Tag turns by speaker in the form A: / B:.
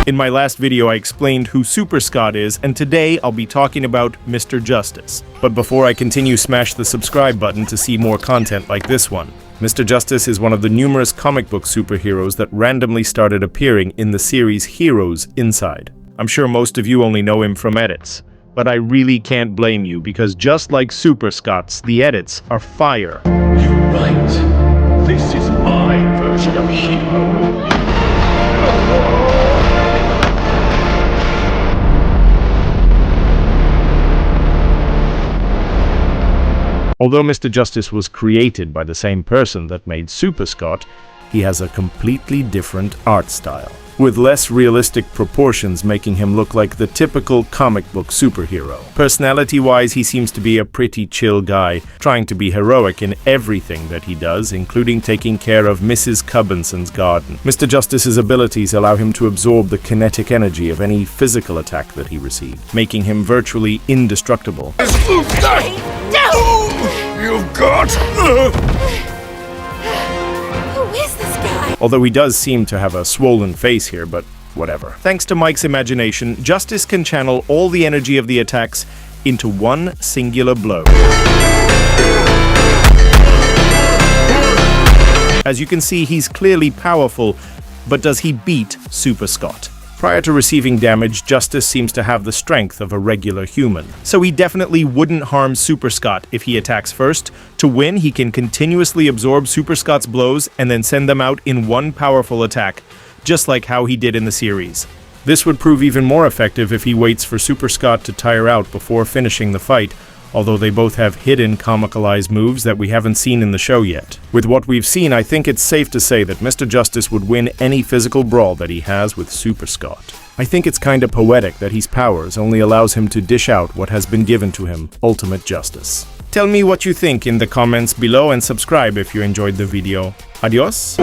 A: In my last video, I explained who Super Scott is, and today I'll be talking about Mr. Justice. But before I continue, smash the subscribe button to see more content like this one. Mr. Justice is one of the numerous comic book superheroes that randomly started appearing in the series Heroes Inside. I'm sure most of you only know him from edits, but I really can't blame you because just like Super Scott's, the edits are fire.
B: You're right. This is my version of hero.
A: Although Mr. Justice was created by the same person that made Super Scott, he has a completely different art style, with less realistic proportions making him look like the typical comic book superhero. Personality-wise, he seems to be a pretty chill guy, trying to be heroic in everything that he does, including taking care of Mrs. Cubbinson's garden. Mr. Justice's abilities allow him to absorb the kinetic energy of any physical attack that he received, making him virtually indestructible.
B: You've got...
C: Who is this guy?
A: Although he does seem to have a swollen face here, but whatever. Thanks to Mike's imagination, Justice can channel all the energy of the attacks into one singular blow. As you can see, he's clearly powerful, but does he beat Super Scott? Prior to receiving damage, Justice seems to have the strength of a regular human. So he definitely wouldn't harm Super Scott if he attacks first. To win, he can continuously absorb Super Scott's blows and then send them out in one powerful attack, just like how he did in the series. This would prove even more effective if he waits for Super Scott to tire out before finishing the fight, although they both have hidden comicalized moves that we haven't seen in the show yet. With what we've seen, I think it's safe to say that Mr. Justice would win any physical brawl that he has with Super Scott. I think it's kinda poetic that his powers only allows him to dish out what has been given to him, ultimate justice. Tell me what you think in the comments below and subscribe if you enjoyed the video. Adios!